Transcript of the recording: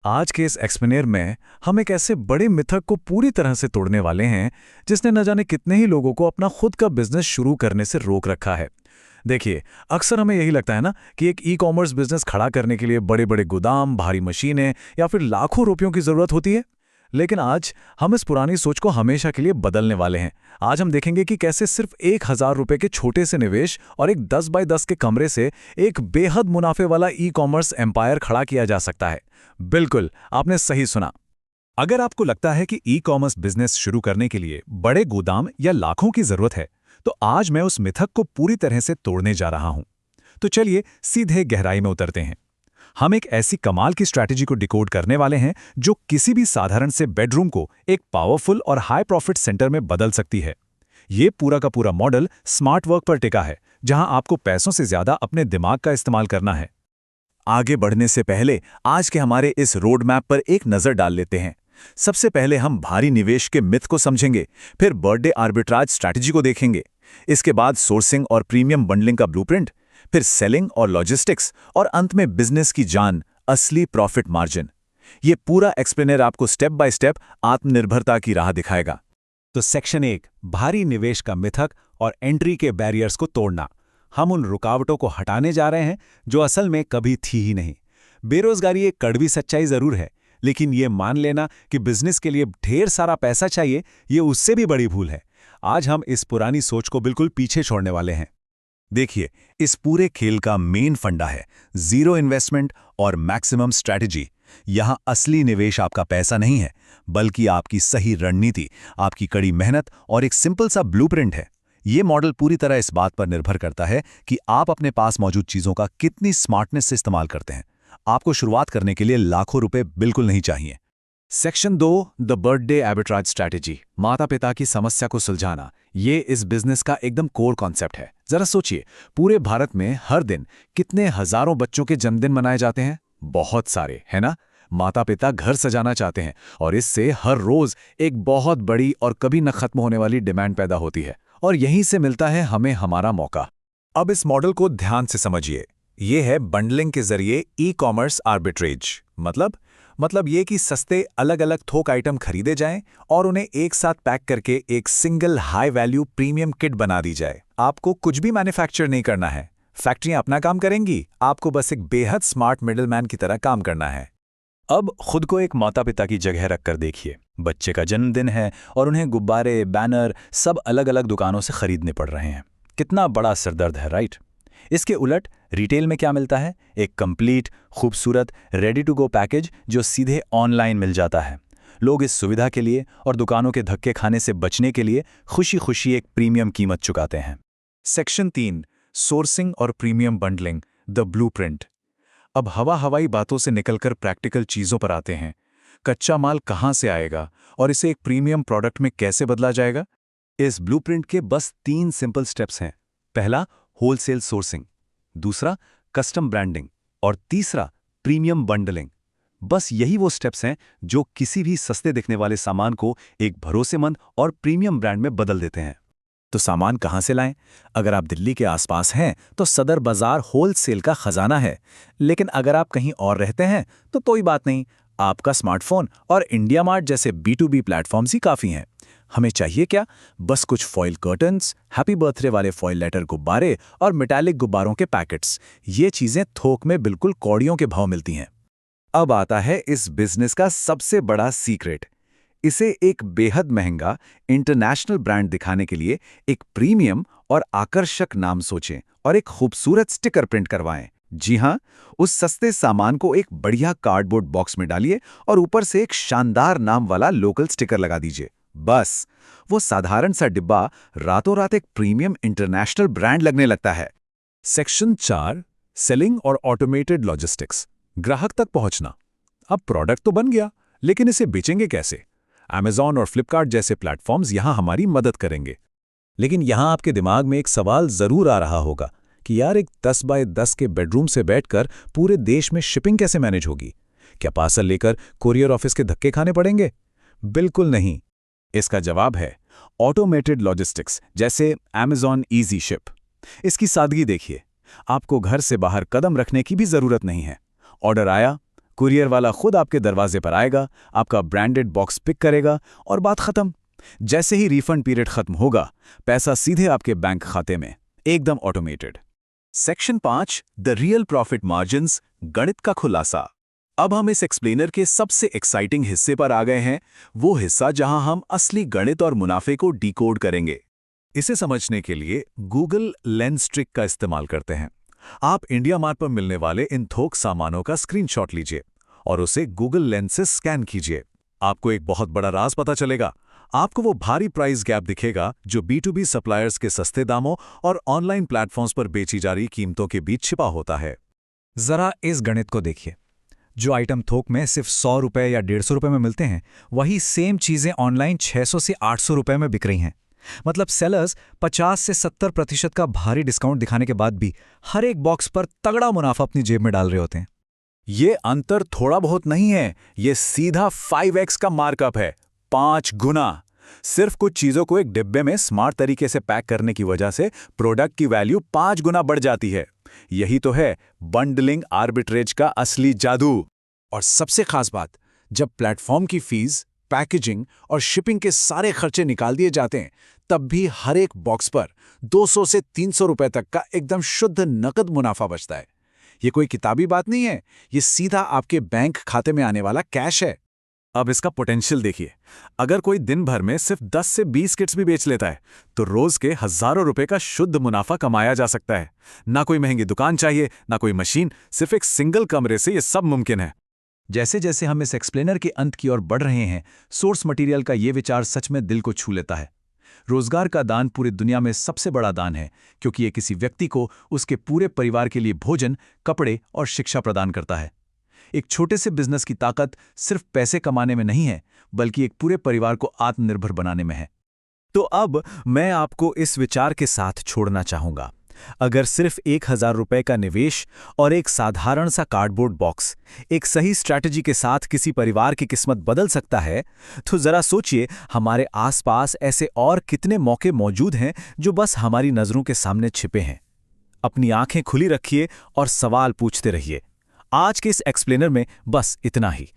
आज के इस एक्सप्लेनेर में हम एक ऐसे बड़े मिथक को पूरी तरह से तोड़ने वाले हैं जिसने न जाने कितने ही लोगों को अपना खुद का बिजनेस शुरू करने से रोक रखा है। देखिए, अक्सर हमें यही लगता है ना कि एक ई कॉमर्स बिजनेस खड़ा करने के लिए बड़े बड़े गोदाम, भारी मशीनें या फिर लाखों रुपयों की जरूरत होती है। लेकिन आज हम इस पुरानी सोच को हमेशा के लिए बदलने वाले हैं। आज हम देखेंगे कि कैसे सिर्फ 1,000 रुपए के छोटे से निवेश और एक 10 बाय 10 के कमरे से एक बेहद मुनाफे वाला ई कॉमर्स एम्पायर खड़ा किया जा सकता है। बिल्कुल, आपने सही सुना। अगर आपको लगता है कि ई कॉमर्स बिजनेस शुरू करने के लिए बड़े गोदाम या लाखों की जरूरत है, तो आज मैं उस मिथक को पूरी तरह से तोड़ने जा रहा हूं। तो चलिए सीधे गहराई में उतरते हैं। हम एक ऐसी कमाल की स्ट्रैटेजी को डिकोड करने वाले हैं जो किसी भी साधारण से बेडरूम को एक पावरफुल और हाई प्रॉफिट सेंटर में बदल सकती है। ये पूरा का पूरा मॉडल स्मार्ट वर्क पर टिका है, जहां आपको पैसों से ज्यादा अपने दिमाग का इस्तेमाल करना है। आगे बढ़ने से पहले आज के हमारे इस रोड मैप पर एक नजर डाल लेते हैं। सबसे पहले हम भारी निवेश के मिथ को समझेंगे, फिर बर्थडे आर्बिट्राज स्ट्रैटेजी को देखेंगे। इसके बाद सोर्सिंग और प्रीमियम बंडलिंग का ब्लूप्रिंट, फिर सेलिंग और लॉजिस्टिक्स, और अंत में बिजनेस की जान, असली प्रॉफिट मार्जिन। ये पूरा एक्सप्लेनर आपको स्टेप बाय स्टेप आत्मनिर्भरता की राह दिखाएगा। तो सेक्शन 1, भारी निवेश का मिथक और एंट्री के बैरियर्स को तोड़ना। हम उन रुकावटों को हटाने जा रहे हैं जो असल में कभी थी ही नहीं। बेरोजगारी एक कड़वी सच्चाई जरूर है, लेकिन ये मान लेना कि बिजनेस के लिए ढेर सारा पैसा चाहिए, ये उससे भी बड़ी भूल है। आज हम इस पुरानी सोच को बिल्कुल पीछे छोड़ने वाले हैं। देखिए, इस पूरे खेल का मेन फंडा है जीरो इन्वेस्टमेंट और मैक्सिमम स्ट्रैटेजी। यहां असली निवेश आपका पैसा नहीं है, बल्कि आपकी सही रणनीति, आपकी कड़ी मेहनत और एक सिंपल सा ब्लूप्रिंट है। ये मॉडल पूरी तरह इस बात पर निर्भर करता है कि आप अपने पास मौजूद चीजों का कितनी स्मार्टनेस से इस्तेमाल करते हैं। आपको शुरुआत करने के लिए लाखों रुपए बिल्कुल नहीं चाहिए। Section 2, the birthday arbitrage strategy, माता पिता की समस्या को सुलझाना। ये इस बिजनेस का एकदम कोर कॉन्सेप्ट है। जरा सोचिए, पूरे भारत में हर दिन कितने हजारों बच्चों के जन्मदिन मनाए जाते हैं। बहुत सारे, है ना। माता पिता घर सजाना चाहते हैं और इससे हर रोज एक बहुत बड़ी और कभी न खत्म होने वाली डिमांड पैदा होती है, और यहीं से मिलता है हमें हमारा मौका। अब इस मॉडल को ध्यान से समझिए। ये है बंडलिंग के जरिए ई कॉमर्स आर्बिट्रेज। मतलब ये कि सस्ते अलग अलग थोक आइटम खरीदे जाएं और उन्हें एक साथ पैक करके एक single high value premium kit बना दी जाए। आपको कुछ भी मैन्युफैक्चर नहीं करना है, फैक्ट्रियां अपना काम करेंगी, आपको बस एक बेहद स्मार्ट मिडलमैन की तरह काम करना है। अब खुद को एक माता पिता की जगह रखकर देखिए। बच्चे का जन्मदिन है और उन्हें गुब्बारे, बैनर सब अलग अलग दुकानों से खरीदने पड़ रहे हैं। कितना बड़ा सिरदर्द है, राइट। इसके उलट रिटेल में क्या मिलता है? एक कंप्लीट, खूबसूरत, रेडी टू गो पैकेज जो सीधे ऑनलाइन मिल जाता है। लोग इस सुविधा के लिए और दुकानों के धक्के खाने से बचने के लिए खुशी खुशी एक प्रीमियम कीमत चुकाते हैं। सेक्शन 3, सोर्सिंग और प्रीमियम बंडलिंग, द ब्लूप्रिंट। अब हवाई बातों से निकलकर प्रैक्टिकल चीजों पर आते हैं। कच्चा माल कहां से आएगा और इसे एक प्रीमियम प्रोडक्ट में कैसे बदला जाएगा? इस ब्लूप्रिंट के बस 3 सिंपल स्टेप्स हैं। पहला, होलसेल सोर्सिंग, दूसरा कस्टम ब्रांडिंग, और तीसरा प्रीमियम बंडलिंग। बस यही वो स्टेप्स हैं जो किसी भी सस्ते दिखने वाले सामान को एक भरोसेमंद और प्रीमियम ब्रांड में बदल देते हैं। तो सामान कहां से लाएं? अगर आप दिल्ली के आसपास हैं तो सदर बाजार होलसेल का खजाना है। लेकिन अगर आप कहीं और रहते हैं तो कोई बात नहीं, आपका स्मार्टफोन और इंडिया मार्ट जैसे B2B प्लेटफॉर्म्स ही काफी हैं। हमें चाहिए क्या? बस कुछ फॉइल कर्टन्स, हैप्पी बर्थडे वाले फॉइल लेटर गुब्बारे और मेटालिक गुब्बारों के पैकेट्स। ये चीजें थोक में बिल्कुल कौड़ियों के भाव मिलती हैं। अब आता है इस बिजनेस का सबसे बड़ा सीक्रेट। इसे एक बेहद महंगा इंटरनेशनल ब्रांड दिखाने के लिए एक प्रीमियम और आकर्षक नाम सोचें और एक खूबसूरत स्टिकर प्रिंट करवाएं। जी हां, उस सस्ते सामान को एक बढ़िया कार्डबोर्ड बॉक्स में डालिए और ऊपर से एक शानदार नाम वाला लोकल स्टिकर लगा दीजिए। बस वो साधारण सा डिब्बा रातों रात एक प्रीमियम इंटरनेशनल ब्रांड लगने लगता है। सेक्शन 4, सेलिंग और ऑटोमेटेड लॉजिस्टिक्स, ग्राहक तक पहुंचना। अब प्रोडक्ट तो बन गया, लेकिन इसे बेचेंगे कैसे? Amazon और फ्लिपकार्ट जैसे प्लेटफॉर्म्स यहां हमारी मदद करेंगे। लेकिन यहां आपके दिमाग में एक सवाल जरूर आ रहा होगा कि यार, एक 10 बाय 10 के बेडरूम से बैठकर पूरे देश में शिपिंग कैसे मैनेज होगी? क्या पार्सल लेकर कुरियर ऑफिस के धक्के खाने पड़ेंगे? बिल्कुल नहीं। इसका जवाब है ऑटोमेटेड लॉजिस्टिक्स, जैसे Amazon ईजी शिप। इसकी सादगी देखिए। आपको घर से बाहर कदम रखने की भी जरूरत नहीं है। ऑर्डर आया, कुरियर वाला खुद आपके दरवाजे पर आएगा, आपका ब्रांडेड बॉक्स पिक करेगा और बात खत्म। जैसे ही रिफंड पीरियड खत्म होगा, पैसा सीधे आपके बैंक खाते में, एकदम automated. Section 5 the real profit margins, गणित का खुलासा। अब हम इस एक्सप्लेनर के सबसे एक्साइटिंग हिस्से पर आ गए हैं, वो हिस्सा जहां हम असली गणित और मुनाफे को डिकोड करेंगे। इसे समझने के लिए गूगल लेंस ट्रिक का इस्तेमाल करते हैं। आप इंडिया मार्ट पर मिलने वाले इन थोक सामानों का स्क्रीनशॉट लीजिए और उसे गूगल लेंस से स्कैन कीजिए। आपको एक बहुत बड़ा राज पता चलेगा। आपको वो भारी प्राइस गैप दिखेगा जो B2B सप्लायर्स के सस्ते दामों और ऑनलाइन प्लेटफॉर्म्स पर बेची जा रही कीमतों के बीच छिपा होता है। जरा इस गणित को देखिए। जो आइटम थोक में सिर्फ 100 रुपए या 150 रुपए में मिलते हैं, वही सेम चीजें ऑनलाइन 600 से 800 रुपए में बिक रही हैं। मतलब सेलर्स 50 से 70% का भारी डिस्काउंट दिखाने के बाद भी हर एक बॉक्स पर तगड़ा मुनाफा अपनी जेब में डाल रहे होते हैं। ये अंतर थोड़ा बहुत नहीं है, ये सीधा 5x का मार्कअप है, 5 गुना। सिर्फ कुछ चीजों को एक डिब्बे में स्मार्ट तरीके से पैक करने की वजह से प्रोडक्ट की वैल्यू 5 गुना बढ़ जाती है। यही तो है बंडलिंग आर्बिट्रेज का असली जादू। और सबसे खास बात, जब प्लेटफॉर्म की फीस, पैकेजिंग और शिपिंग के सारे खर्चे निकाल दिए जाते हैं, तब भी हर एक बॉक्स पर 200 से 300 रुपए तक का एकदम शुद्ध नकद मुनाफा बचता है। ये कोई किताबी बात नहीं है, ये सीधा आपके बैंक खाते में आने वाला कैश है। अब इसका पोटेंशियल देखिए। अगर कोई दिन भर में सिर्फ 10 से 20 किट्स भी बेच लेता है, तो रोज के हजारों रुपए का शुद्ध मुनाफा कमाया जा सकता है। ना कोई महंगी दुकान चाहिए, ना कोई मशीन, सिर्फ एक सिंगल कमरे से ये सब मुमकिन है। जैसे जैसे हम इस एक्सप्लेनर के अंत की ओर बढ़ रहे हैं, सोर्स मटेरियल का ये विचार सच में दिल को छू लेता है। रोजगार का दान पूरी दुनिया में सबसे बड़ा दान है, क्योंकि ये किसी व्यक्ति को उसके पूरे परिवार के लिए भोजन, कपड़े और शिक्षा प्रदान करता है। एक छोटे से बिजनेस की ताकत सिर्फ पैसे कमाने में नहीं है, बल्कि एक पूरे परिवार को आत्मनिर्भर बनाने में है। तो अब मैं आपको इस विचार के साथ छोड़ना चाहूंगा। अगर सिर्फ 1000 रुपए का निवेश और एक साधारण सा कार्डबोर्ड बॉक्स एक सही स्ट्रैटेजी के साथ किसी परिवार की किस्मत बदल सकता है, तो जरा सोचिए हमारे आसपास ऐसे और कितने मौके मौजूद हैं जो बस हमारी नजरों के सामने छिपे हैं। अपनी आंखें खुली रखिए और सवाल पूछते रहिए। आज के इस एक्सप्लेनर में बस इतना ही।